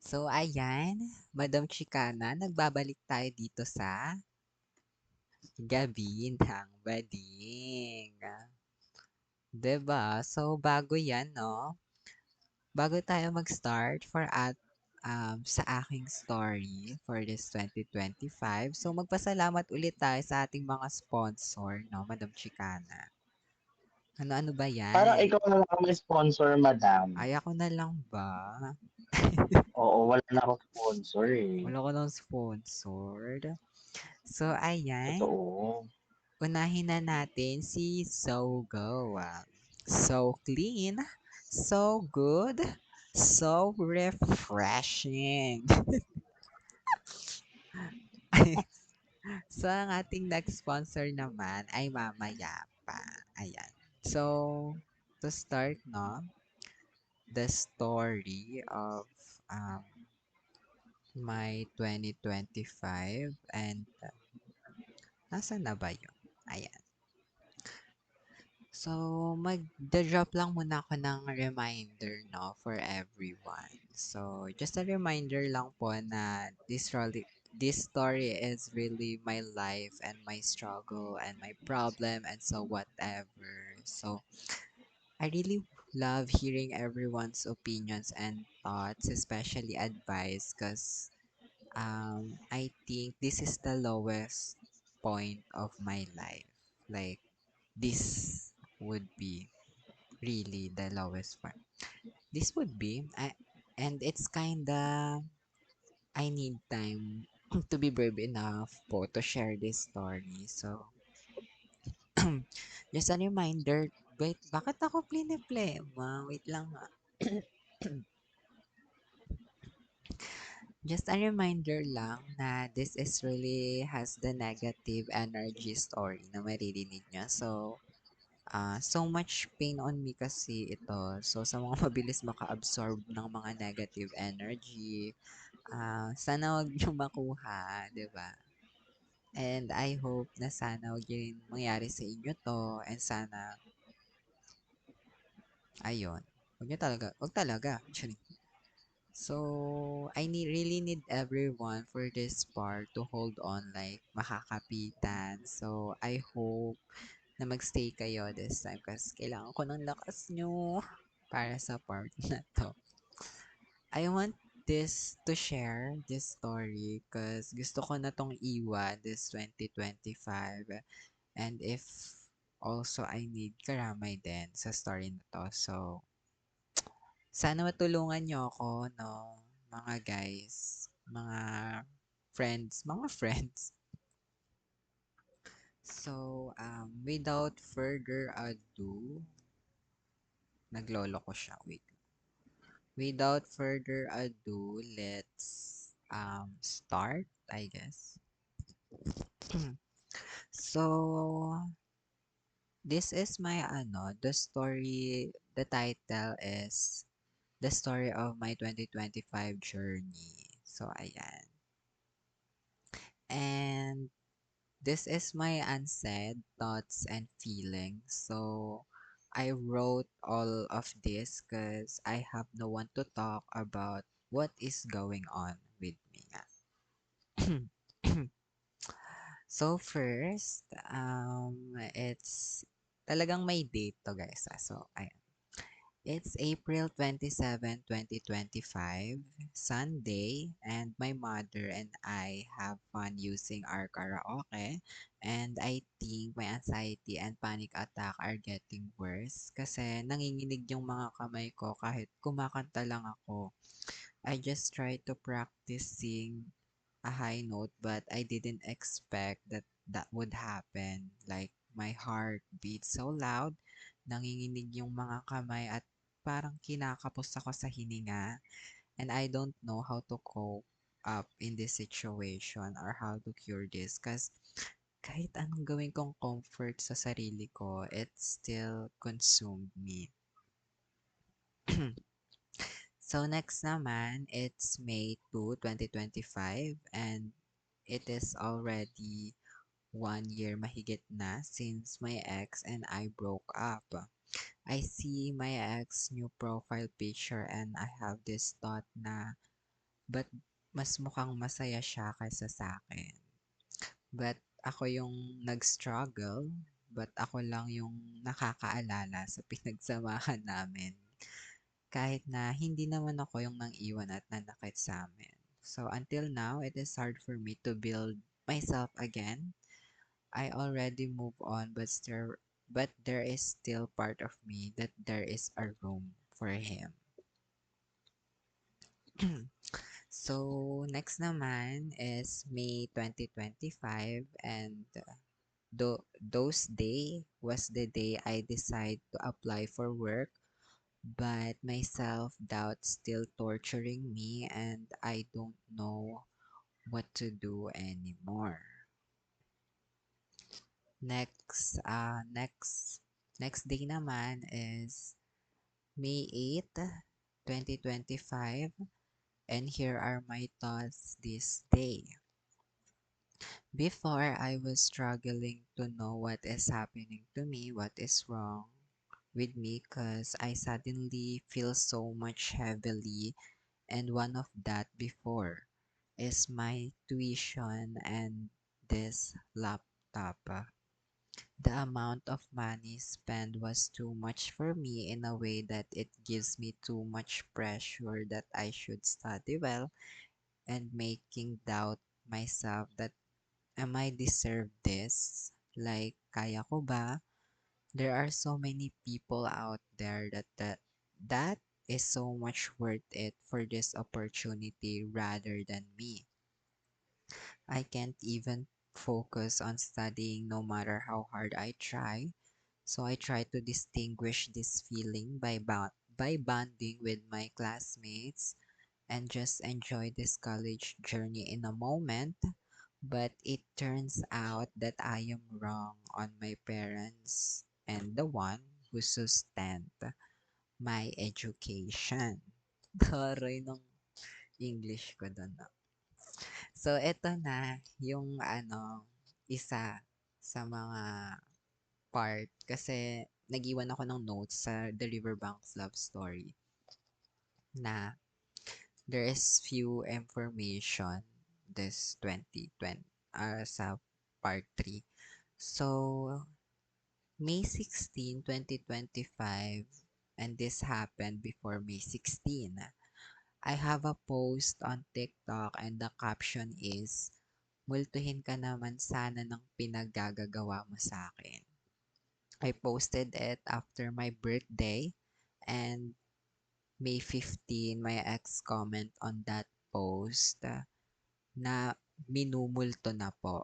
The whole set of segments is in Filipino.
So, ayan, Madam Chicana, nagbabalik tayo dito sa Gabi ng Bading. 'Di ba? So, bago yan, no? Bago tayo mag-start sa aking story for this 2025, so magpasalamat ulit tayo sa ating mga sponsor, no, Madam Chicana. Ano-ano ba Parang yan? ikaw na lang ang may sponsor, madam. Ay, ako na lang ba? Oo, wala na akong sponsor eh. Wala ko ng sponsored. So, ayan. Totoo. Unahin na natin si Sogo. So clean, so good, so refreshing. So, ang ating next sponsor naman ay mamaya pa. Ayan. So, to start, no, the story of um, my 2025 and nasa na ba yun? Ayan. So, mag-drop lang muna ako ng reminder, no, for everyone. So, just a reminder lang po na this story is really my life and my struggle and my problem and so whatever. So, I really love hearing everyone's opinions and thoughts, especially advice, because I think this is the lowest point of my life. Like, this would be really the lowest part. This would be, and it's kinda, I need time to be brave enough po to share this story. So, just a reminder, wait, bakit ako pliniplema? Wait lang ha. Just a reminder lang na this is really has the negative energy story na maririnig nyo. So, so much pain on me kasi ito. So, sa mga mabilis maka-absorb ng mga negative energy, sana wag niyo makuha, 'di ba? And I hope na sana wag din mangyari sa inyo to and sana ayun. Wag talaga. Actually. So, really need everyone for this part to hold on like makakapitan. So, I hope na magstay kayo this time kasi kailangan ko ng lakas nyo para sa part na to. I want this to share this story because gusto ko na tong iwan this 2025 and if also I need karamay din sa story na to. So, sana matulungan nyo ako, no? Mga guys, mga friends. So, without further ado, naglolo ko siya. Wait. Without further ado, let's start, I guess. So, this is my the title is The Story of My 2025 Journey. So, ayan. And this is my unsaid thoughts and feelings. So, I wrote all of this because I have no one to talk about what is going on with me. So first, it's talagang may date to guys. So, ayan. It's April 27, 2025, Sunday, and my mother and I have fun using our karaoke. And I think my anxiety and panic attack are getting worse kasi nanginginig yung mga kamay ko kahit kumakanta lang ako. I just try to practice sing a high note but I didn't expect that that would happen. Like my heart beats so loud, nanginginig yung mga kamay at parang kinakapos ako sa hininga and I don't know how to cope up in this situation or how to cure this because kahit anong gawin kong comfort sa sarili ko, it still consumed me. So next naman, it's May 2, 2025 and it is already 1 year mahigit na since my ex and I broke up. I see my ex new profile picture and I have this thought na But mas mukhang masaya siya kaysa sa akin. But ako yung nag-struggle, but ako lang yung nakakaalala sa pinagsamahan namin. Kahit na hindi naman ako yung nang iwan at nanakit sa amin. So until now, it is hard for me to build myself again. I already move on, but there is still part of me that there is a room for him. So, next naman is May 2025 and those day was the day I decide to apply for work, but my self-doubt still torturing me and I don't know what to do anymore. Next day naman is May 8, 2025, and here are my thoughts this day. Before, I was struggling to know what is happening to me, what is wrong with me, because I suddenly feel so much heavily, and one of that before is my tuition and this laptop. The amount of money spent was too much for me in a way that it gives me too much pressure that I should study well and making doubt myself that am I deserve this? Like, kaya ko ba? There are so many people out there that is so much worth it for this opportunity rather than me. I can't even focus on studying no matter how hard I try. So I try to distinguish this feeling by bonding with my classmates and just enjoy this college journey in a moment. But it turns out that I am wrong on my parents and the one who sustained my education. Taray ng English ko doon. So, eto na yung isa sa mga part kasi nag-iwan ako ng notes sa The Riverbanks Love Story na there is few information this 2020 sa part 3. So, May 16, 2025, and this happened before May 16. I have a post on TikTok and the caption is, multuhin ka naman sana ng pinaggagawa mo sa akin. I posted it after my birthday and May 15, my ex comment on that post na minumulto na po.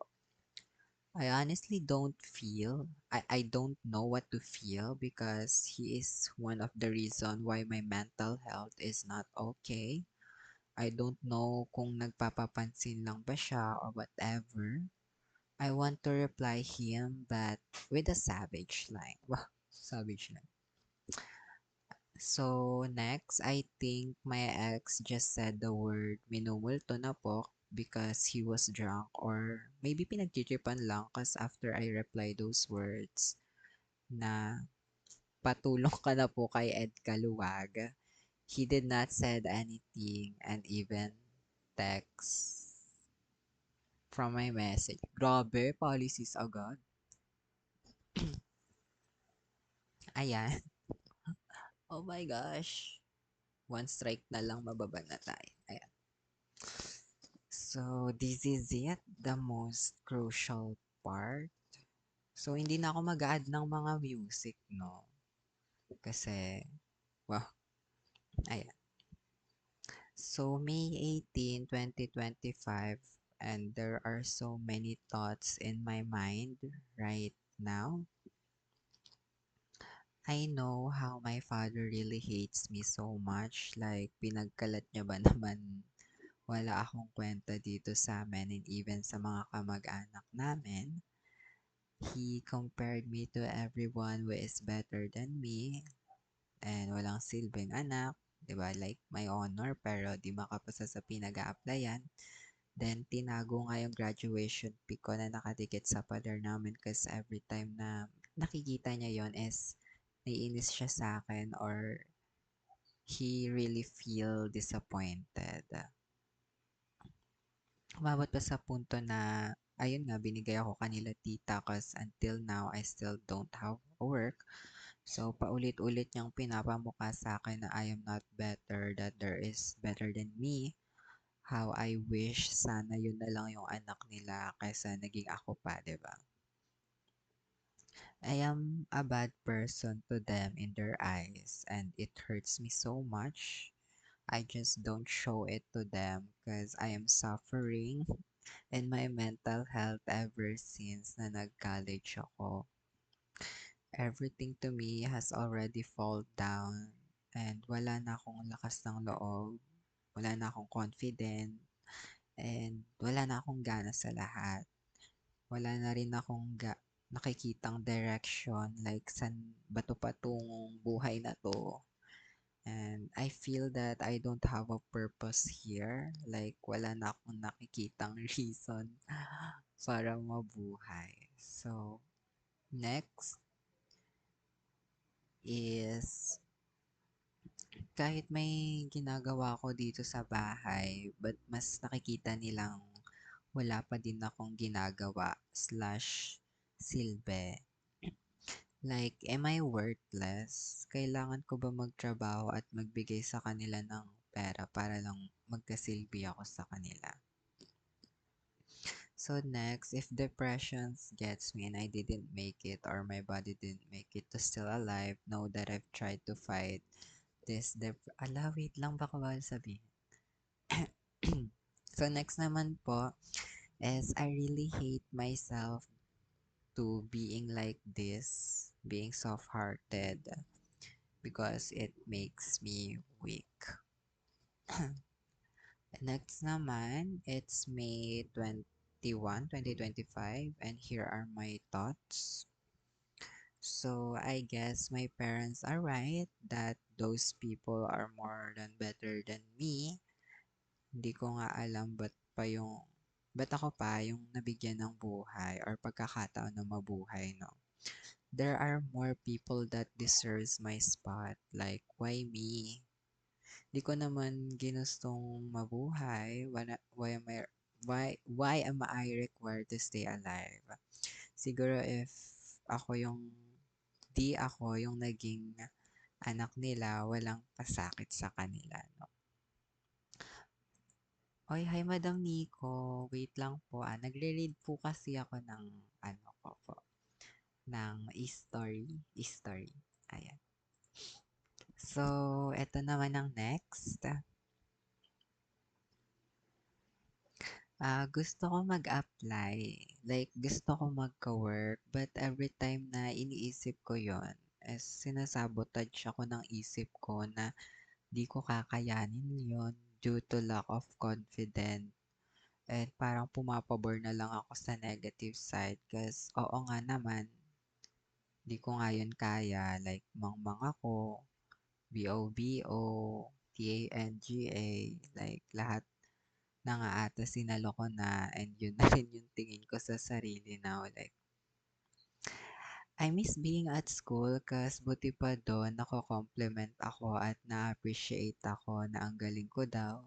I honestly I don't know what to feel because he is one of the reason why my mental health is not okay. I don't know kung nagpapapansin lang ba siya or whatever. I want to reply him but with a savage line. Wow, savage line. So next, I think my ex just said the word minumulto na po because he was drunk or maybe pinagtitripan lang cause after I reply those words na patulong ka na po kay Ed Kaluwag, he did not said anything and even text from my message. Grabe, policies agad. Ayan. Oh my gosh. One strike na lang mababa na tayo. Ayan. So, this is it, the most crucial part. So, hindi na ako mag-add ng mga music, no? Kasi, wow, ayan. So, May 18, 2025, and there are so many thoughts in my mind right now. I know how my father really hates me so much. Like, pinagkalat niya ba naman wala akong kwenta dito sa amin and even sa mga kamag-anak namin. He compared me to everyone who is better than me and walang silbing anak, 'di ba? Like my honor pero di makapasa sa pinag-a-applyan. Then tinago nga yung graduation pic ko na nakadikit sa pader namin kasi every time na nakikita niya yon is naiinis siya sa akin or he really feel disappointed. umabot pa sa punto na, ayun nga, binigay ako kanila tita cause until now, I still don't have a work. So, paulit-ulit niyang pinapamukha sa akin na I am not better, that there is better than me. How I wish sana yun na lang yung anak nila kaysa naging ako pa, 'di ba? I am a bad person to them in their eyes and it hurts me so much. I just don't show it to them because I am suffering in my mental health ever since na nag-college ako. Everything to me has already fall down and wala na akong lakas ng loob, wala na akong confident, and wala na akong gana sa lahat. Wala na rin akong nakikitang direction like san ba to patungong buhay na to. And I feel that I don't have a purpose here. Like wala na akong nakikitang reason para mabuhay. So, next is kahit may ginagawa ko dito sa bahay, but mas nakikita nilang wala pa din akong ginagawa slash silbi. Like, am I worthless? Kailangan ko ba magtrabaho at magbigay sa kanila ng pera para lang magkasilbi ako sa kanila? So next, if depression gets me and I didn't make it or my body didn't make it to still alive, know that I've tried to fight this Ala, wait lang, baka bawal sabihin. So next naman po is I really hate myself to being like this, being soft-hearted because it makes me weak. Next naman, it's May 21, 2025 and here are my thoughts. So I guess my parents are right that those people are more than better than me. Hindi ko nga alam ba't ako pa yung nabigyan ng buhay or pagkakataon na mabuhay, no? There are more people that deserves my spot. Like, why me? Di ko naman ginustong mabuhay. Why am I required to stay alive? Siguro if ako yung, di ako yung naging anak nila, walang pasakit sa kanila, no? Oy, hi Madam Nico. Wait lang po, nagre-read po kasi ako ng, ano ko po, ng history. Ayan. So, eto naman ang next. Gusto ko mag-apply. Like, gusto ko magka-work. But every time na iniisip ko yon is sinasabotage ako ng isip ko na di ko kakayanin yon due to lack of confidence. And parang pumapabor na lang ako sa negative side. Kasi, oo nga naman, di ko nga yun kaya. Like, mangmang ako, BOBO, TANGA, like, lahat na nga ata sinalo ko na and yun na rin yung tingin ko sa sarili now. Like, I miss being at school kasi buti pa doon nako-compliment ako at na-appreciate ako na ang galing ko daw.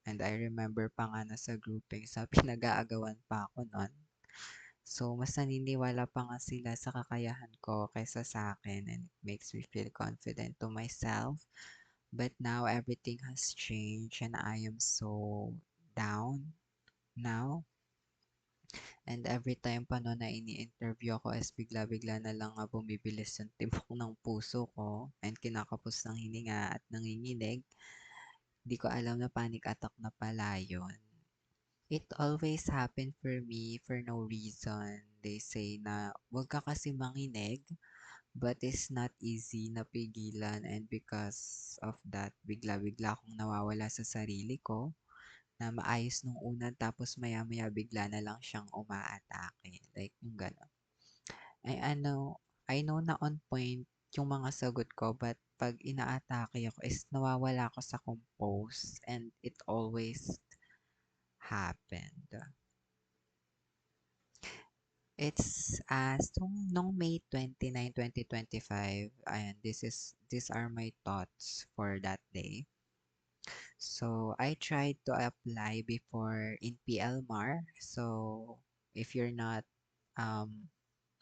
And I remember pa nga na sa grouping sa pinag-aagawan pa ako noon. So, mas naniniwala pa nga sila sa kakayahan ko kaysa sa akin and it makes me feel confident to myself. But now everything has changed and I am so down now. And every time pa no na ini-interview ako is bigla-bigla na lang nga bumibilis yung tibok ng puso ko and kinakapos ng hininga at nanginginig. Di ko alam na panic attack na pala yun. It always happen for me for no reason. They say na wag ka kasi manginig but it's not easy na pigilan and because of that bigla-bigla akong nawawala sa sarili ko na maayos nung una tapos maya-maya bigla na lang siyang umaatake. Like yung gano'n. I know na on point yung mga sagot ko but pag inaatake ako is nawawala ako sa compose and it always happened. It's so nung May 29, 2025 and these are my thoughts for that day. So I tried to apply before in PLMAR. So if you're not um,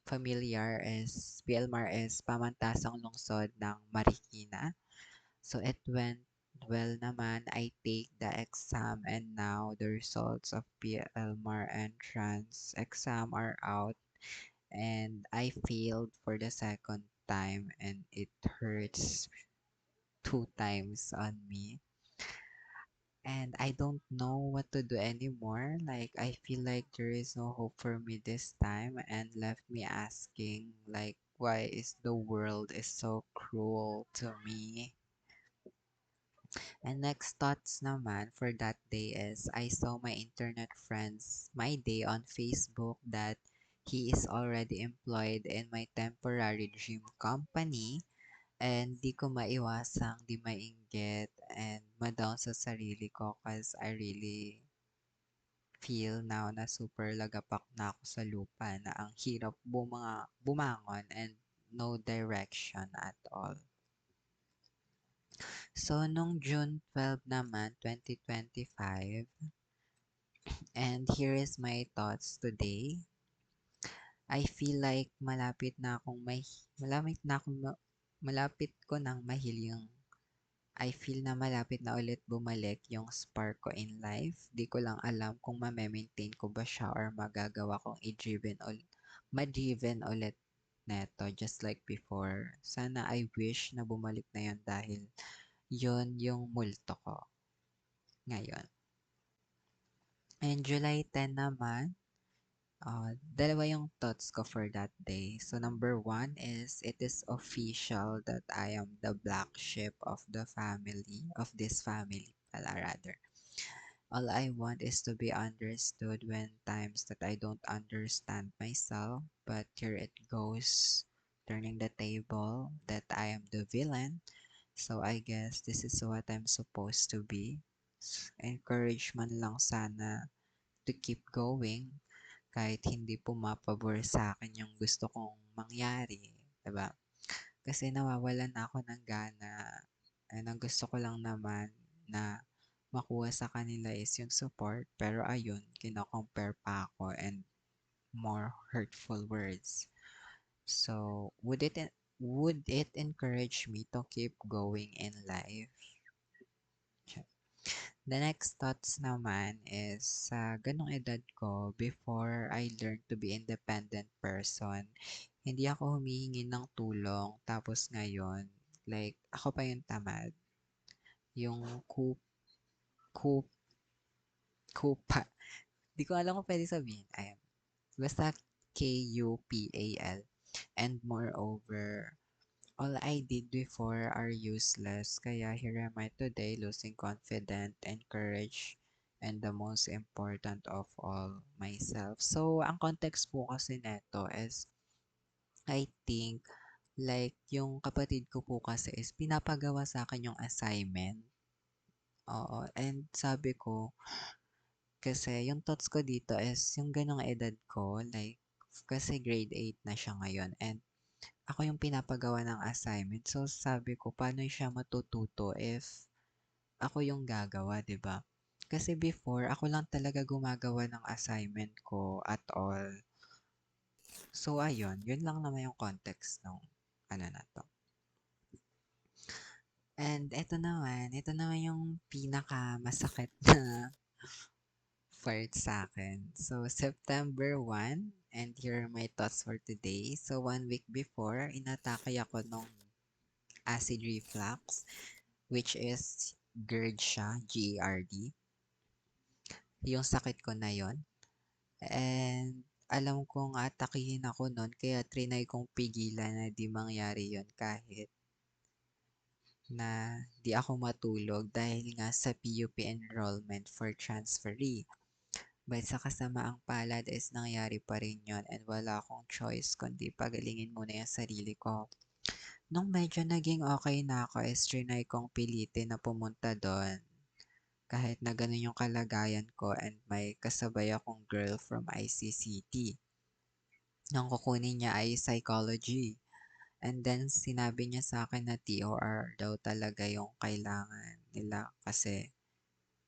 familiar, is PLMAR is Pamantasang Lungsod ng Marikina. So it went well naman. I take the exam and now the results of PLMAR entrance exam are out and I failed for the second time and it hurts two times on me. And I don't know what to do anymore. Like I feel like there is no hope for me this time and left me asking like why is the world is so cruel to me? And next thoughts naman for that day is I saw my internet friends my day on Facebook that he is already employed in my temporary dream company and di ko maiwasang di mainggit and madown sa sarili ko cause I really feel now na super lagapak na ako sa lupa na ang hirap bumangon and no direction at all. So, nung June 12 naman, 2025, and here is my thoughts today. I feel like malapit ko nang mahiling. I feel na malapit na ulit bumalik yung spark ko in life. Di ko lang alam kung ma-maintain ko ba siya or magagawa kong ma-driven ulit neto just like before. Sana I wish na bumalik na yun dahil yun yung multo ko ngayon. And July 10 naman, dalawa yung thoughts ko for that day. So number one is it is official that I am the black sheep of the family, of this family pala rather. All I want is to be understood when times that I don't understand myself, but here it goes, turning the table that I am the villain. So I guess this is what I'm supposed to be. Encouragement lang sana to keep going kahit hindi pumapabor sa akin yung gusto kong mangyari, 'di ba? Kasi nawawalan na ako ng gana and ang gusto ko lang naman na makuha sa kanila is yung support pero ayun, kino-compare pa ako and more hurtful words. So, would it encourage me to keep going in life? The next thoughts naman is sa ganong edad ko, before I learned to be independent person, hindi ako humihingi ng tulong. Tapos ngayon, like, ako pa yung tamad. Yung kup, kupa. Di ko alam kung pwede sabihin. Ayan. Basta KUPAL. And moreover, all I did before are useless. Kaya here am I today, losing confidence and courage, and the most important of all, myself. So, ang context po kasi neto is, I think, like, yung kapatid ko po kasi is pinapagawa sa akin yung assignment. Oo, and sabi ko, kasi yung thoughts ko dito is yung ganong edad ko, like, kasi grade 8 na siya ngayon, and ako yung pinapagawa ng assignment. So sabi ko, paano siya matututo if ako yung gagawa, 'di ba? Kasi before, ako lang talaga gumagawa ng assignment ko at all. So ayun, yun lang naman yung context ng ano na to. And ito naman yung pinaka masakit na part sa akin. So September 1, and here are my thoughts for today. So 1 week before, inatake ako nung acid reflux, which is GERD siya, GERD. Yung sakit ko na yon. And alam kong atakihin ako nun, kaya trinay kong pigilan na di mangyari yon kahit na di ako matulog dahil nga sa PUP enrollment for transferee. But sa kasamaang palad is nangyari pa rin yon and wala akong choice kundi pagalingin muna yung sarili ko. Nung medyo naging okay na ako is trinay kong pilitin na pumunta doon kahit na ganun yung kalagayan ko and may kasabay akong girl from ICCT. Nang kukunin niya ay psychology. And then sinabi niya sa akin na TOR daw talaga yung kailangan nila kasi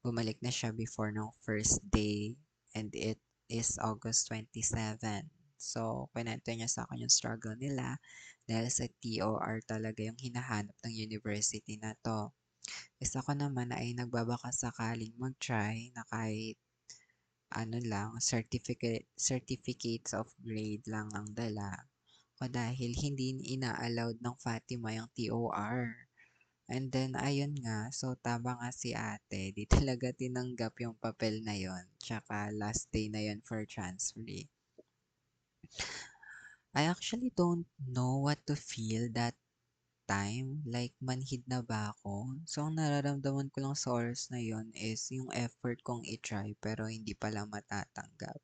bumalik na siya before ng first day and it is August 27. So, kwento niya sa akin yung struggle nila dahil sa TOR talaga yung hinahanap ng university na to. Isa ko naman ay nagbabaka sakaling mag-try na kahit ano lang, certificates of grade lang ang dala ko dahil hindi ina-allowed ng Fatima yung TOR. And then, ayun nga, so tama nga si ate, di talaga tinanggap yung papel na yon. Tsaka last day na yon for transfer. I actually don't know what to feel that time. Like, manhid na ba ako? So, ang nararamdaman ko lang sa oras na yon is yung effort kong i-try pero hindi pala matatanggap.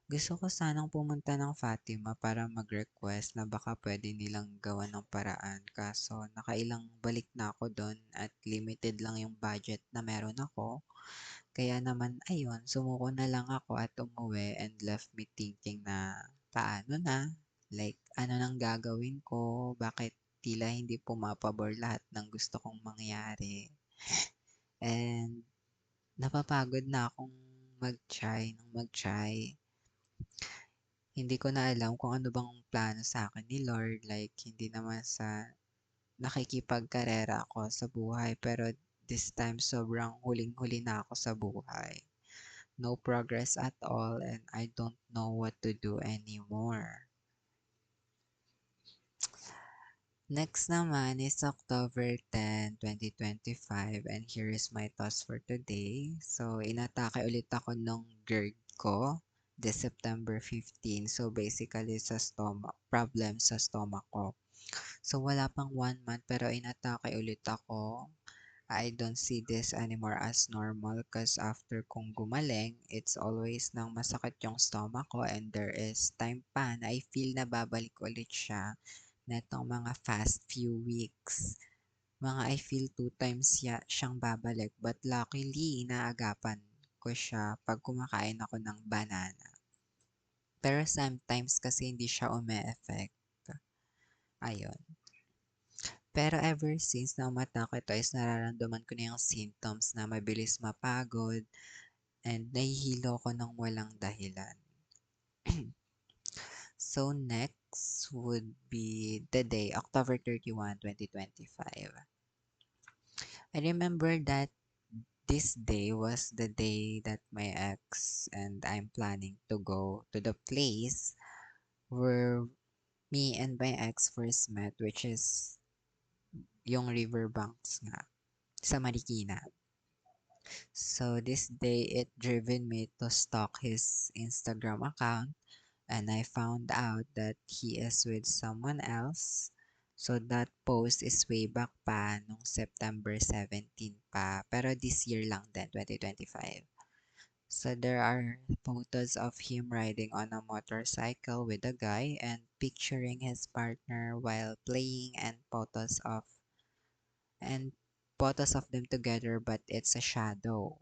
Gusto ko sanang pumunta ng Fatima para mag-request na baka pwede nilang gawan ng paraan kaso nakailang balik na ako doon at limited lang yung budget na meron ako. Kaya naman ayun, sumuko na lang ako at umuwi and left me thinking na paano na? Like ano nang gagawin ko? Bakit tila hindi pumapabor lahat ng gusto kong mangyari? And napapagod na akong mag-try ng mag-try. Hindi ko na alam kung ano bang plano sa akin ni Lord. Like, hindi naman sa nakikipagkarera ako sa buhay. Pero this time, sobrang huling-huli na ako sa buhay. No progress at all and I don't know what to do anymore. Next naman is October 10, 2025 and here is my thoughts for today. So, inatake ulit ako nung GERD ko this September 15. So, basically sa stomach, problem sa stomach ko. So, wala pang 1 month pero inatake ulit ako. I don't see this anymore as normal because after kong gumaling, it's always nang masakit yung stomach ko and there is time pa na I feel na babalik ulit siya netong mga fast few weeks. Mga I feel 2 times siyang babalik but luckily inaagapan ko siya pag kumakain ako ng banana. Pero sometimes kasi hindi siya ume-effect. Ayun. Pero ever since na umatake ito is nararamdaman ko na yung symptoms na mabilis mapagod and nahihilo ko ng walang dahilan. So next would be the day, October 31, 2025. I remember that this day was the day that my ex and I'm planning to go to the place where me and my ex first met, which is yung riverbanks nga sa Marikina. So this day it driven me to stalk his Instagram account and I found out that he is with someone else. So that post is way back pa nung September 17 pa. Pero this year lang din, 2025. So there are photos of him riding on a motorcycle with a guy and picturing his partner while playing and photos of them together but it's a shadow.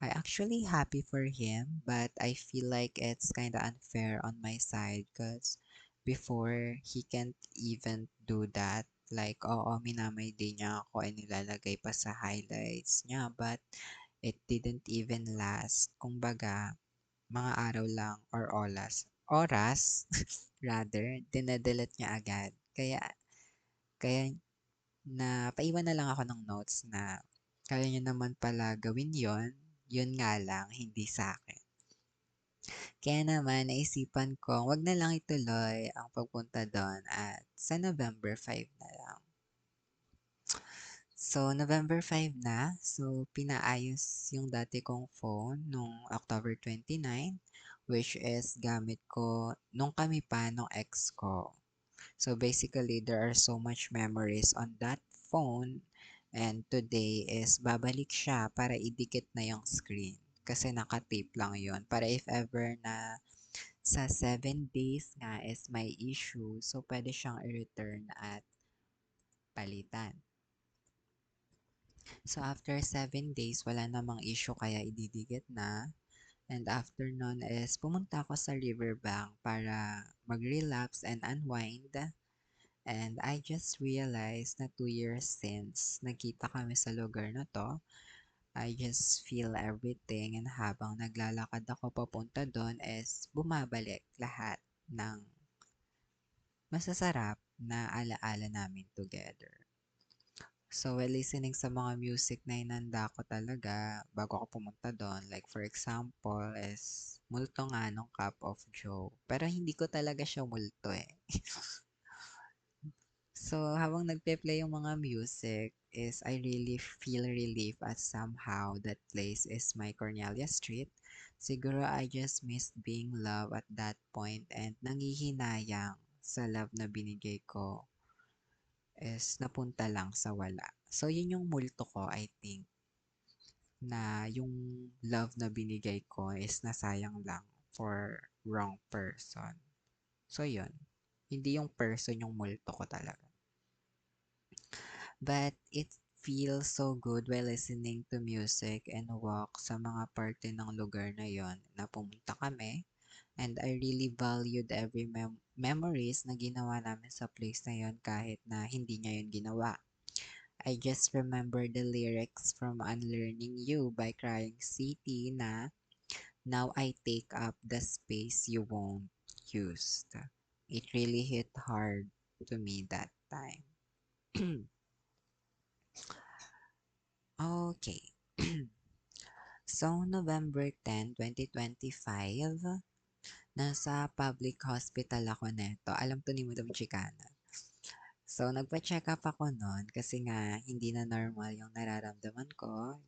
I actually happy for him, but I feel like it's kinda unfair on my side because before he can't even do that. Like, oo, minamay din niya ako ay nilalagay pa sa highlights niya, but it didn't even last. Kumbaga, mga araw lang or oras, rather, dinadelete niya agad. Kaya paiwan na lang ako ng notes na kaya niya naman pala gawin yon, yun nga lang, hindi sa akin. Kaya naman naisipan ko, wag na lang ituloy ang pagpunta doon at sa November 5 na lang. So, November 5 na. So, pinaayos yung dati kong phone nung October 29, which is gamit ko nung kami pa nung ex ko. So basically, there are so much memories on that phone and today is babalik siya para idikit na yung screen. Kasi naka-tape lang yon para if ever na sa 7 days nga is may issue, so pwede siyang i-return at palitan. So after 7 days, wala namang issue kaya ididikit na. And after nun is pumunta ako sa riverbank para mag-relapse and unwind. And I just realized na 2 years since nagkita kami sa lugar na to, I just feel everything and habang naglalakad ako papunta doon is bumabalik lahat ng masasarap na alaala namin together. So while listening sa mga music na inanda ko talaga bago ako pumunta doon, like for example is Multo nga nung Cup of Joe. Pero hindi ko talaga siya multo eh. So habang nagpe-play yung mga music is I really feel relief at somehow that place is my Cornelia Street. Siguro I just missed being loved at that point and nangihinayang sa love na binigay ko is napunta lang sa wala. So yun yung multo ko I think na yung love na binigay ko is nasayang lang for wrong person. So yun, hindi yung person yung multo ko talaga. But it feels so good while listening to music and walk sa mga parte ng lugar na yon na pumunta kami. And I really valued every memories na ginawa namin sa place na yon kahit na hindi niya yun ginawa. I just remember the lyrics from Unlearning You by Crying City na now I take up the space you won't use. It really hit hard to me that time. Okay. So, November 10, 2025, nasa public hospital ako neto. Alam to ni Madam Chicana. So, nagpa-check up ako noon kasi nga hindi na normal yung nararamdaman ko.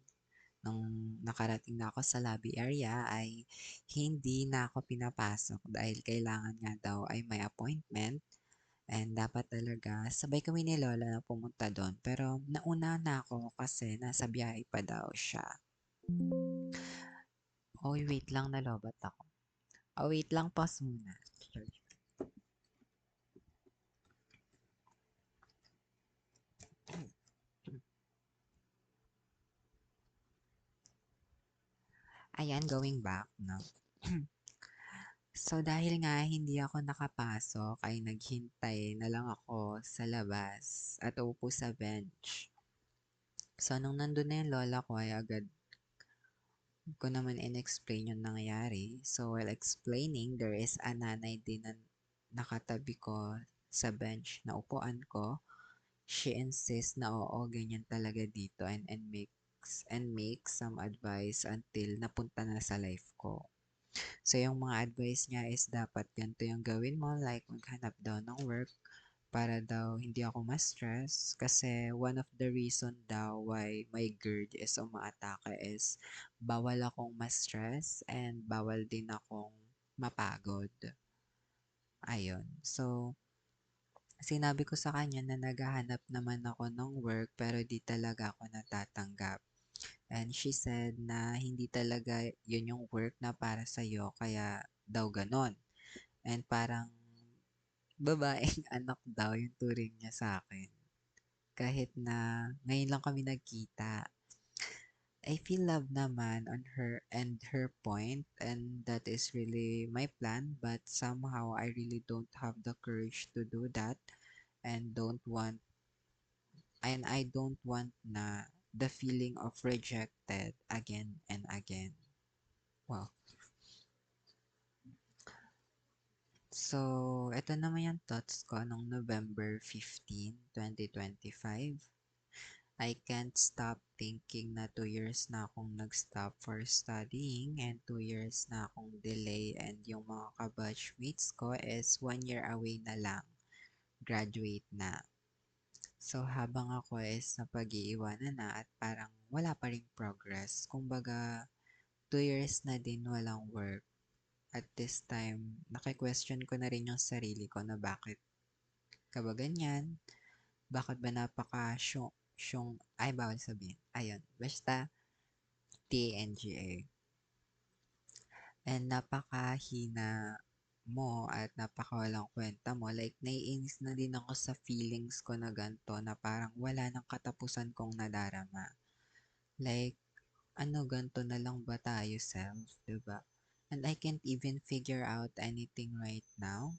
Nung nakarating na ako sa lobby area ay hindi na ako pinapasok dahil kailangan nga daw ay may appointment and dapat talaga sabay kami ni Lola na pumunta doon. Pero nauna na ako kasi nasa biyahe pa daw siya. Oy, wait lang, nalobat ako. Oh, wait lang, pause muna. Ayan, going back, no? So, dahil nga hindi ako nakapasok, ay naghintay na lang ako sa labas at upo sa bench. So, nung nandun na yung lola ko, ay agad ko naman in-explain yung nangyari. So, while explaining, there is a nanay din na nakatabi ko sa bench na upuan ko. She insists na oo, ganyan talaga dito and makes some advice until napunta na sa life ko. So, yung mga advice niya is dapat ganito yung gawin mo, like maghanap daw ng work para daw hindi ako ma-stress kasi one of the reason daw why my GERD is umaatake is bawal akong ma-stress and bawal din akong mapagod. Ayun. So, sinabi ko sa kanya na naghahanap naman ako ng work pero di talaga ako natatanggap. And she said na hindi talaga yun yung work na para sa'yo kaya daw ganon. And parang babaeng anak daw yung turing niya sa akin. Kahit na ngayon lang kami nagkita. I feel love naman on her and her point and that is really my plan but somehow I really don't have the courage to do that and I don't want na the feeling of rejected again and again. Wow. So, ito naman yung thoughts ko nung November 15, 2025. I can't stop thinking na 2 years na akong nag-stop for studying and 2 years na akong delay and yung mga kabatchmates ko is 1 year away na lang. Graduate na. So, habang ako is napag-iiwanan na at parang wala pa rin progress. Kumbaga, 2 years na din walang work. At this time, naki-question ko na rin yung sarili ko na bakit ka ba ganyan? Bakit ba ay bawal sabihin. Ayun, basta TNGA. And napakahina mo at napakawalang kwenta mo. Like, naiinis na din ako sa feelings ko na ganito na parang wala nang katapusan kong nadarama. Like, ano ganito na lang ba tayo self, diba? And I can't even figure out anything right now.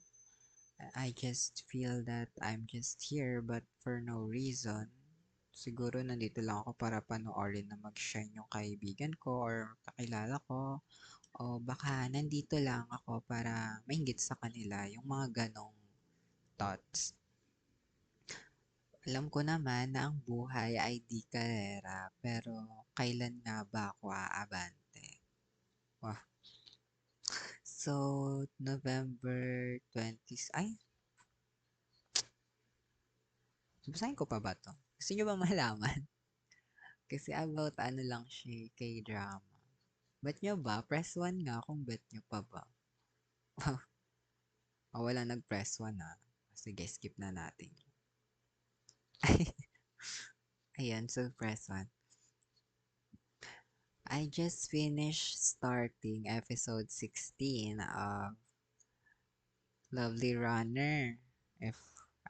I just feel that I'm just here but for no reason. Siguro nandito lang ako para panoorin na mag-shine yung kaibigan ko or kakilala ko. O baka nandito lang ako para mainggit sa kanila yung mga ganong thoughts. Alam ko naman na ang buhay ay di karera, pero kailan nga ba ako aabante? Wow. So, November 20, ay, basahin ko pa ba to? Gusto nyo ba malaman? Kasi about ano lang siya, K-drama. Bet nyo ba? Press 1 nga kung bet nyo pa ba. Oh, wala nag-press 1 ah. Sige, skip na natin. Ayan, so press 1. I just finished starting episode 16 of Lovely Runner. If,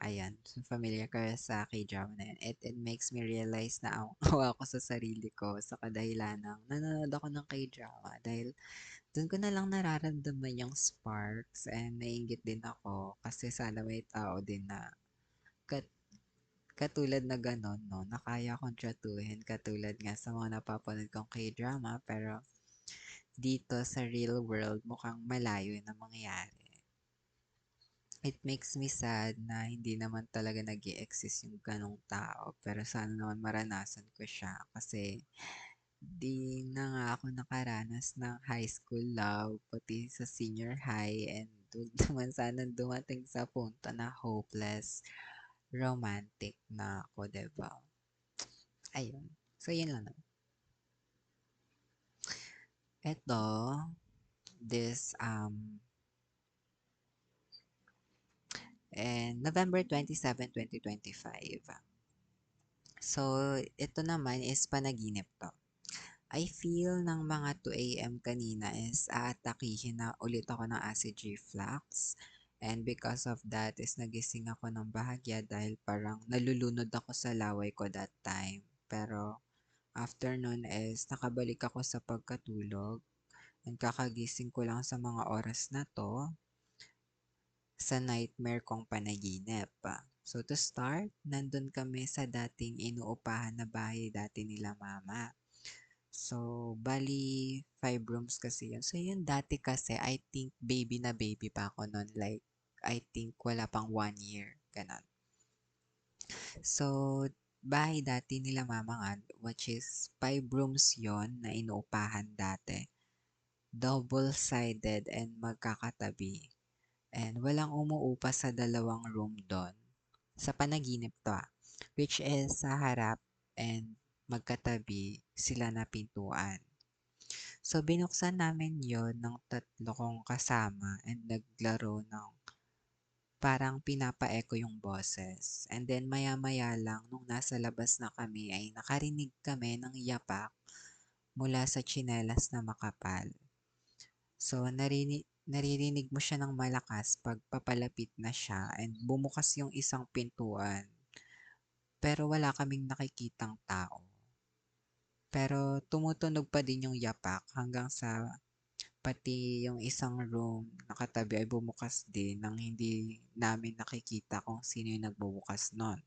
ayan, so familiar ka sa K-drama na yan. It makes me realize na awa ako sa sarili ko sa kadahilan ng nanonood ako ng K-drama dahil doon ko na lang nararamdaman yung sparks and naiingit din ako kasi sana may tao din na kat katulad na gano'n, no, na kaya kong tratuhin katulad nga sa mga napapanood kong K-drama pero dito sa real world mukhang malayo na mangyayari. It makes me sad na hindi naman talaga nag exist yung ganong tao pero sana naman maranasan ko siya kasi di na nga ako nakaranas ng high school love pati sa senior high and wag naman sana dumating sa punto na hopeless romantic na ako, diba? Ayun. So, yun lang naman. Ito, this, and November 27, 2025. So, ito naman is panaginip to. I feel ng mga 2 a.m. kanina is aatakihin na ulit ako ng acid reflux. And because of that is nagising ako ng bahagya dahil parang nalulunod ako sa laway ko that time. Pero after nun is nakabalik ako sa pagkatulog. And kakagising ko lang sa mga oras na to sa nightmare kong panaginip. So to start, nandun kami sa dating inuupahan na bahay dati nila mama. So, bali, 5 rooms kasi yun. So, yun dati kasi, I think baby pa ako nun. Like, I think wala pang 1 year. Ganon. So, bahay dati nila mama nga, which is 5 rooms yon na inuupahan dati. Double-sided and magkakatabi. And walang umuupa sa 2 room doon. Sa panaginip to which is sa harap and magkatabi sila na pintuan. So, binuksan namin yon ng 3 kong kasama and naglaro ng parang pinapa-echo yung boses. And then, maya-maya lang, nung nasa labas na kami, ay nakarinig kami ng yapak mula sa tsinelas na makapal. So, naririnig mo siya ng malakas pag papalapit na siya and bumukas yung isang pintuan. Pero wala kaming nakikitang tao. Pero tumutunog pa din yung yapak hanggang sa pati yung isang room nakatabi ay bumukas din nang hindi namin nakikita kung sino yung nagbubukas nun.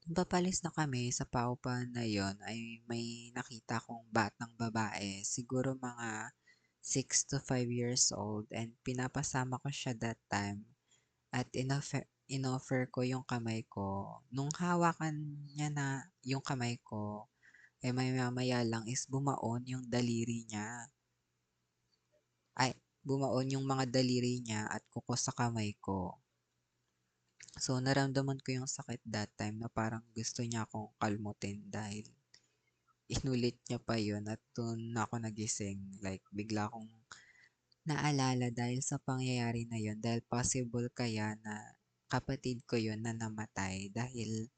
Nung papalis na kami sa paupahan na yon ay may nakita kong batang babae, siguro mga 6 to 5 years old and pinapasama ko siya that time at inoffer ko yung kamay ko. Nung hawakan niya na yung kamay ko, ay may mamaya lang is bumaon yung daliri niya. Ay, bumaon yung mga daliri niya at kuko sa kamay ko. So, naramdaman ko yung sakit that time na parang gusto niya akong kalmutin dahil inulit niya pa yun at doon ako nagising. Like, bigla akong naalala dahil sa pangyayari na yun dahil possible kaya na kapatid ko yun na namatay dahil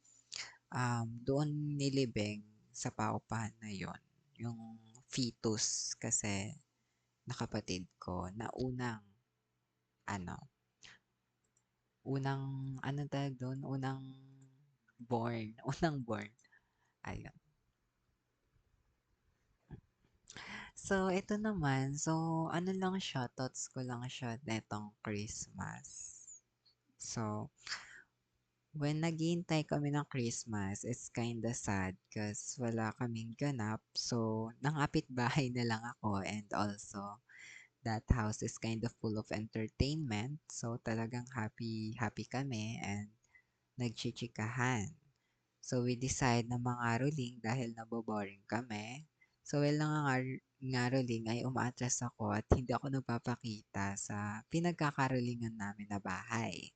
doon nilibing sa paupahan na yun yung fetus kasi na kapatid ko na ano, ano tawag doon? Unang born. Ayun. So, ito naman. So, ano lang siya, thoughts ko lang siya netong Christmas. So, when naghihintay kami ng Christmas, it's kinda sad cause wala kaming ganap. So, bahay na lang ako and also that house is kind of full of entertainment. So, talagang happy kami and nagchichikahan. So, we decide na mangaroling dahil naboboring kami. So, while nangangaroling ay umaatras ako at hindi ako nagpapakita sa pinagkakarolingan namin na bahay.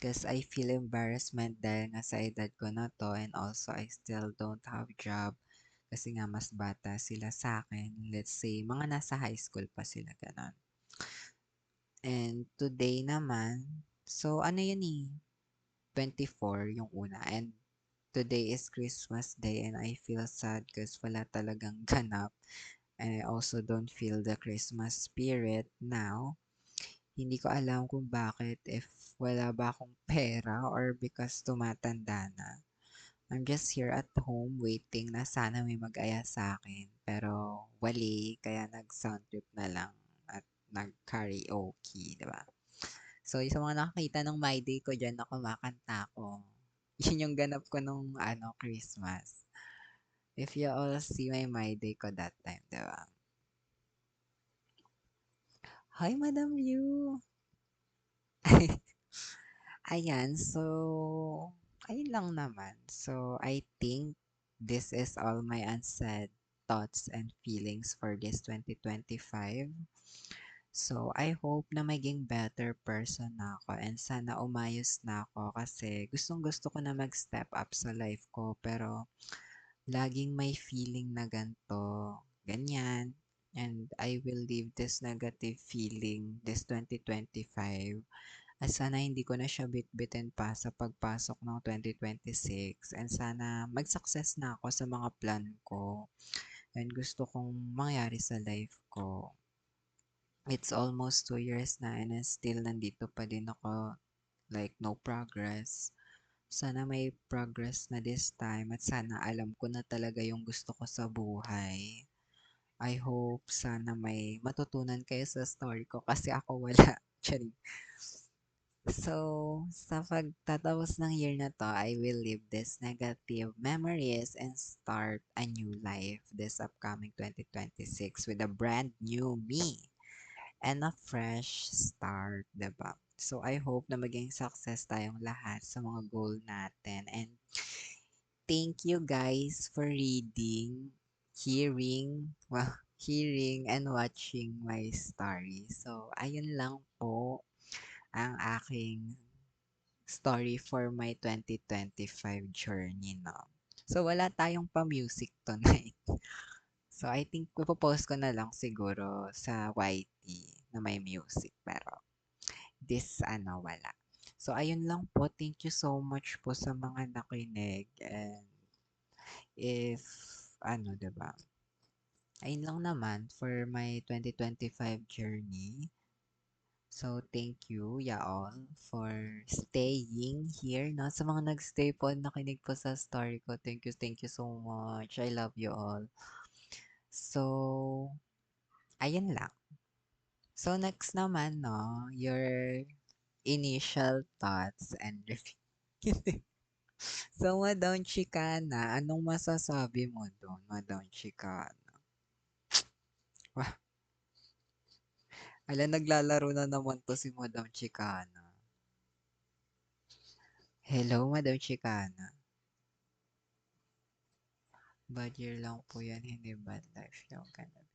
Because I feel embarrassment dahil nga sa edad ko na to and also I still don't have job kasi nga mas bata sila sa akin. Let's say, mga nasa high school pa sila ganon. And today naman, so ano yun 24 yung una. And today is Christmas Day and I feel sad because wala talagang ganap. And I also don't feel the Christmas spirit now. Hindi ko alam kung bakit, if wala ba akong pera or because tumatanda na. I'm just here at home waiting na sana may mag-aya sa akin. Pero wali, kaya nag-sound trip na lang at nag-karaoke, di ba? So, yung sa mga nakakita ng My Day ko dyan na kumakanta ko, yun yung ganap ko nung Christmas. If you all see my Day ko that time, di ba? Hi, Madam Liu! Ayan, so, ayun lang naman. So, I think this is all my unsaid thoughts and feelings for this 2025. So, I hope na maging better person na ako and sana umayos na ako kasi gustong-gusto ko na mag-step up sa life ko pero laging may feeling na ganto, ganyan. And I will leave this negative feeling this 2025 at sana hindi ko na siya bitbitin pa sa pagpasok ng 2026 and sana mag-success na ako sa mga plan ko and gusto kong mangyari sa life ko. It's almost 2 years na and still nandito pa din ako, like no progress. Sana may progress na this time at sana alam ko na talaga yung gusto ko sa buhay. I hope sana may matutunan kayo sa story ko kasi ako wala. Charing. So, sa pagtatapos ng year na to, I will leave this negative memories and start a new life this upcoming 2026 with a brand new me and a fresh start, diba? So, I hope na maging success tayong lahat sa mga goal natin. And thank you guys for reading, hearing and watching my story. So, ayun lang po ang aking story for my 2025 journey, no? So, wala tayong pa-music tonight. So, I think post ko na lang siguro sa YT na may music. Pero, wala. So, ayun lang po. Thank you so much po sa mga nakinig. And if, 'di ba? Ayun lang naman for my 2025 journey. So, thank you, y'all, for staying here. No? Sa mga nagstay po, nakinig po sa story ko. Thank you so much. I love you all. So, ayun lang. So, next naman, no, your initial thoughts and review. So, Madam Chicana, anong masasabi mo doon, Madam Chicana? Wah, ala, naglalaro na naman to si Madam Chicana. Hello, Madam Chicana. Bad year lang po yan, hindi bad life yung ganun.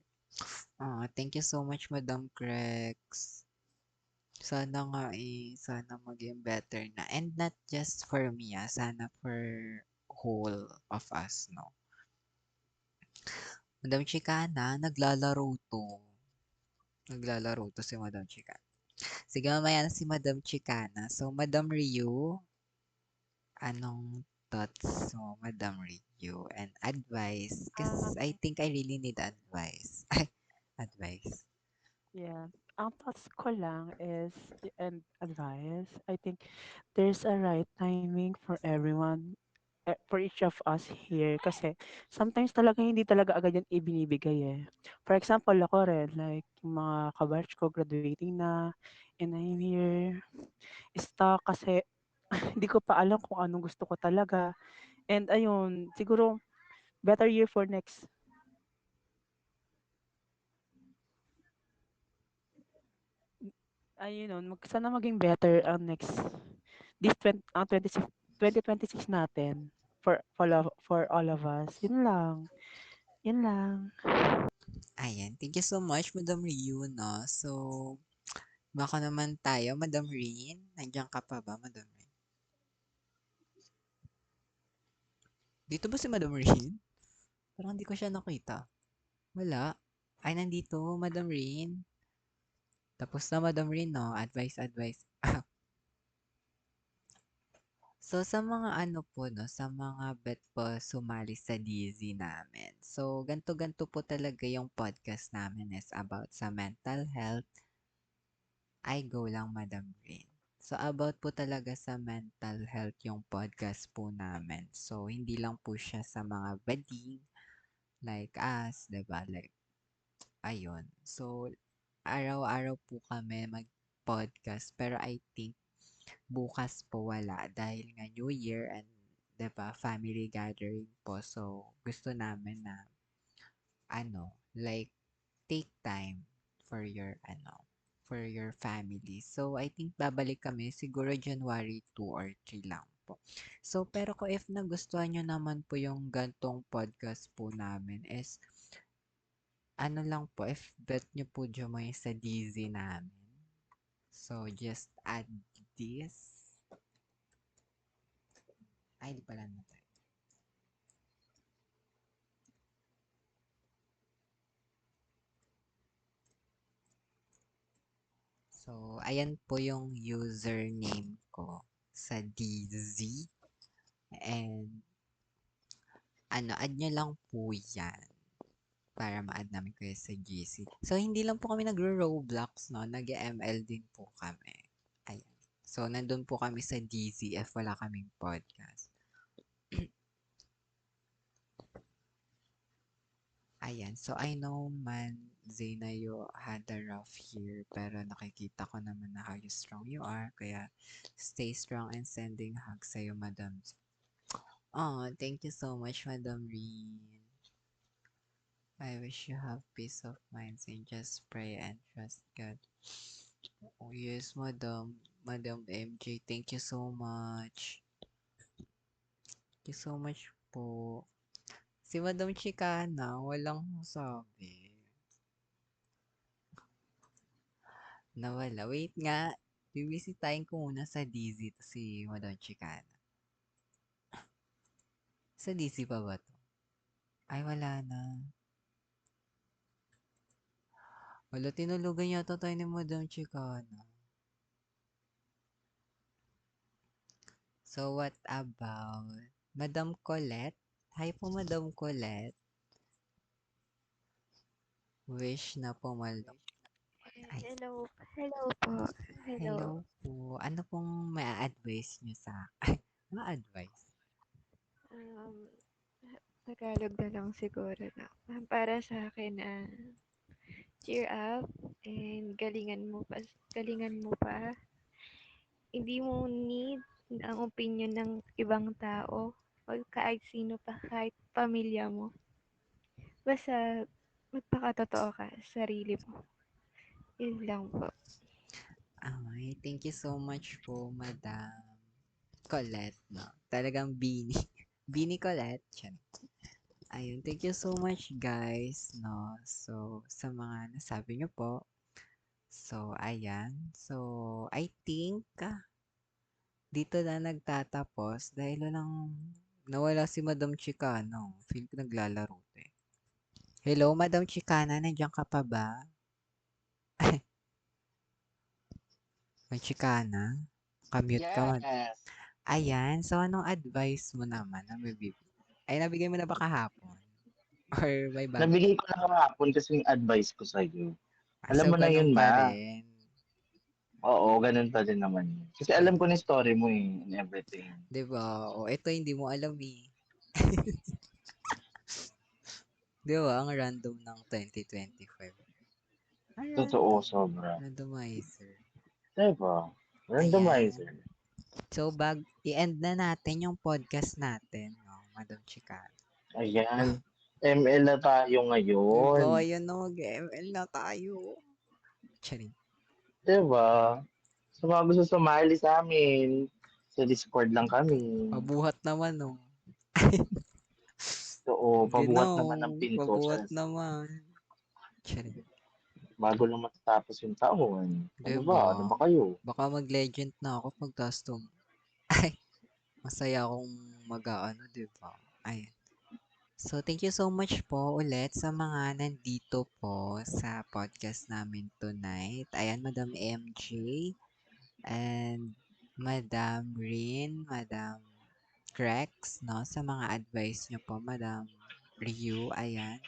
Thank you so much, Madam Crex. Sana maging better na. And not just for me, sana for whole of us, no? Madam Chicana, Naglalaro to si Madam Chicana. Sige, mamaya na si Madam Chicana. So, Madam Ryu, anong thoughts mo, Madam Ryu? And advice? Because I Um, think I really need advice. Advice. yeah. Ang thoughts ko lang is, and advice, I think there's a right timing for everyone. for each of us here kasi sometimes talaga hindi talaga agad yan ibinibigay eh. For example, ako rin, like yung mga kabatch ko graduating na and I'm here stuck kasi hindi ko pa alam kung anong gusto ko talaga. And ayun, siguro better year for next ayun nun, sana maging better ang next this 2026 natin for all of us. Yun lang. Yun lang. Ayan, thank you so much, Madam Ryu, no? So, baka naman tayo, Madam Rin. Nandiyan ka pa ba, Madam Rin? Dito ba si Madam Rin? Parang hindi ko siya nakita. Wala. Ay, nandito, Madam Rin. Tapos na, Madam Rin, no? Advice, advice. So, sa mga ano po, no? Sa mga bet po sumali sa DZ namin. So, ganto-ganto po talaga yung podcast namin is about sa mental health. Ay, go lang, Madam Rin. So, about po talaga sa mental health yung podcast po namin. So, hindi lang po siya sa mga bading like us, 'di ba? Like, ayun. So, araw-araw po kami mag-podcast. Pero I think bukas po wala dahil nga New Year and 'di ba, family gathering po. So, gusto namin na like take time for your for your family. So, I think babalik kami siguro January 2 or 3 lang po. So, pero ko if nagustuhan nyo naman po yung gantong podcast po namin is ano lang po, if bet nyo po dyan mo yung sa DZ namin. So, just add this. Ay, di pala na tayo. So, ayan po yung username ko sa DZ. And, add nyo lang po yan para ma-add namin kayo sa GC. So, hindi lang po kami nagro-Roblox, no? Nag-ML din po kami. Ayan. So, nandun po kami sa DZF, wala kaming podcast. Ayan. So, I know man, Zena, you had a rough year, pero nakikita ko naman na how you strong you are. Kaya, stay strong and sending hugs sa'yo, Madam. Oh, thank you so much, Madam Reen. I wish you have peace of mind and just pray and trust God. Oh, yes, Madam. Madam MJ, thank you so much. Thank you so much po. Si Madam Chicana, walang sabi. Nawala. Wait nga. Bibisitahin ko muna sa DZ to si Madam Chicana. Sa DZ pa ba to? Ay, wala na. Wala, tinulugan yata tayo ni Madam Chicana. So, what about Madam Colette? Hi po, Madam Colette. Wish na pumalok. Ay, Hello, hello po. Hello. hello po. Ano pong ma-advise nyo sa akin? Ma-advise? Um, Tagalog na lang siguro na. Para sa akin, cheer up and galingan mo pa. Hindi mo need ang opinion ng ibang tao o kahit sino pa, kahit pamilya mo. Basta magpakatotoo ka sa sarili mo. Yun lang po. Ay, thank you so much po, Madam Colette, no? Talagang Bini. Bini Colette. Tiyan. Ayun, thank you so much, guys, no? So, sa mga nasabi nyo po. So, ayan. So, I think dito na nagtatapos dahil walang nawala si Madam Chicano. Feel ko naglalaro eh. Hello, Madam Chicana, nandiyan ka pa ba? May Chicana? Kamute ka man. Yes. Ayan, so anong advice mo naman na ay, nabigay mo na ba kahapon? Or may bago? Nabigay ko na kahapon kasi yung advice ko sa'yo. Ah, Alam so, mo na ganun yun, pa ma. rin. Oo, ganun pa din naman yun. Kasi Di, alam ko na yung story mo eh, and everything. di ba? O, ito hindi mo alam eh. Di ba? Ang random ng 2025. Ang Totoo, random. sobra. Randomizer. Diba? Ayan. Randomizer. So, i-end na natin yung podcast natin, no, Madam Chican. Ayan. ML na tayo Diba? ngayon. Ayan na, mag-ML na tayo. Charing. Diba? Sa mga gusto sumali sa amin, sa Discord lang kami. Pabuhat naman, no. Oo, Sige na, pabuhat naman ng pinto. pabuhat Chas. naman. Charing. Bago lang matatapos yung taon. Ano ba? Diba? Ano ba kayo? Baka mag-legend na ako pagtas Ay, masaya akong mag-ano, diba? Ayan. So, thank you so much po ulit sa mga nandito po sa podcast namin tonight. Ayan, Madam MJ and Madam Rin, Madam Grex, no? Sa mga advice nyo po, Madam Ryu, ayan.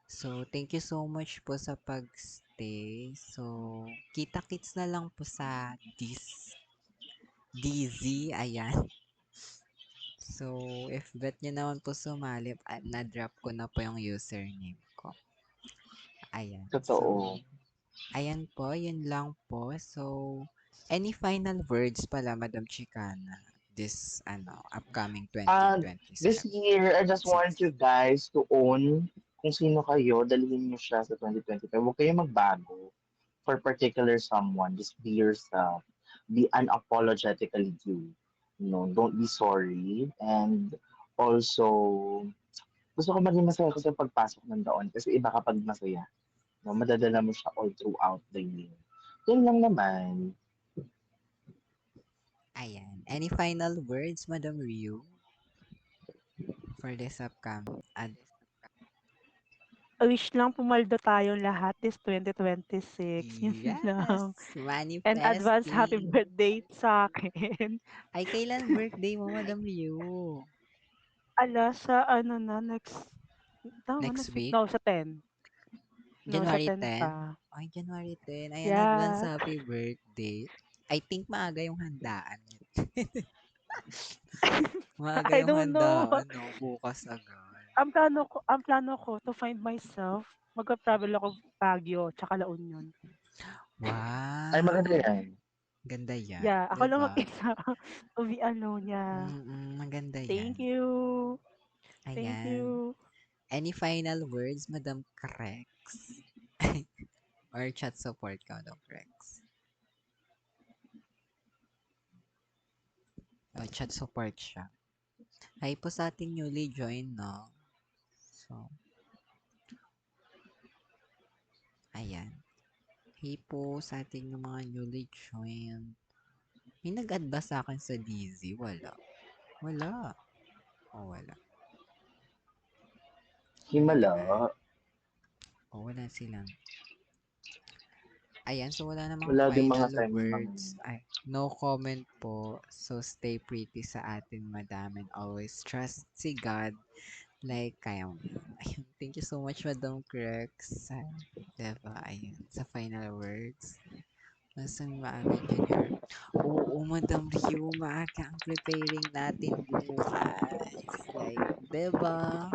So, thank you so much po sa pagstay. So, kita-kits na lang po sa DZ, ayan. So, if bet nyo naman po sumali, na-drop ko na po yung username ko. Ayan. So, Totoo. ayan po, yun lang po. So, any final words pala, Madam Chicana, this, upcoming And this 2027? year, I just Sige. want you guys to own kung sino kayo, dalhin nyo siya sa 2025. Huwag kayong magbago for particular someone. Just be yourself. Be unapologetically you. Don't be sorry. And also, gusto ko maging masaya ko sa pagpasok ng taon kasi iba kapag masaya. Madadala mo siya all throughout the year. Yun lang naman. Ayan. Any final words, Madam Ryu, for this upcoming? I wish lang pumaldo tayong lahat this 2026. Yun Yes! lang. And advance happy Manifesting! birthday sa akin. Ay, kailan birthday mo, Madam Ryu? Sa ano na, tama, Next next week. week? No, sa 10. No, sa January 10 10? pa. Ay, January 10. Ayan, advance Yeah. happy birthday. I think maaga yung handaan. Maaga I yung don't know. handaan, no? Bukas agad. Ang plano ko to find myself, magka-travel ako Baguio, tsaka La Union. Ay, maganda Wow! yan. Ganda yan, Yeah, ako di lang ba? mag-isa. To be alone, yeah. Maganda yan. Thank you. Thank Ayan. you. Any final words, Madam Crex? Or chat support ka, Madam Crex? Oh, chat support siya. Hi po sa ating newly join, no? So, ayan. Hey po sa ating mga newly joined. May nag-add ba sa akin sa DZ? Wala. Wala. Oh, wala. May Himala. nag-add. Oh, wala silang. Ayan, so wala namang Wala din mga final time mga words. Ay, no comment po. So stay pretty sa atin, madam. And always trust si God. Like, kaya mo yan. Ayun, thank you so much, Madam Crex. Diba, ayun, sa final words. Nasaan maaga January? Oo, Madam Ryu, maaga ang preparing natin bukas. Like, diba?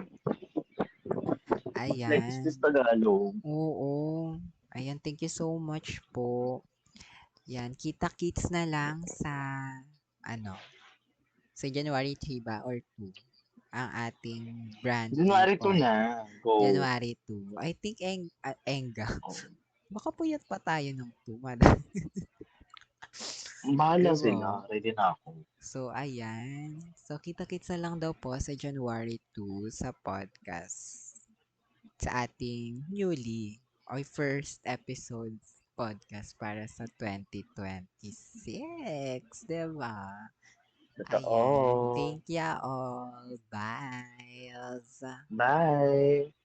Like, is Ayan. this Tagalog? Oo. Ayan, thank you so much po. Yan, kita-kits na lang ano, sa January 3 ba or 2 ang ating brandy January 2 or na. Go. January 2. I think Enga. Oh. Baka puyat pa tayo ng 2, madam. Bahala sila. Diba? Ready na ako. So, ayan. So, kita-kits na lang daw po sa January 2 sa podcast. Sa ating newly or first episode podcast para sa 2026. Diba? Ayan. Totoo. Thank ya all. Bye. Bye.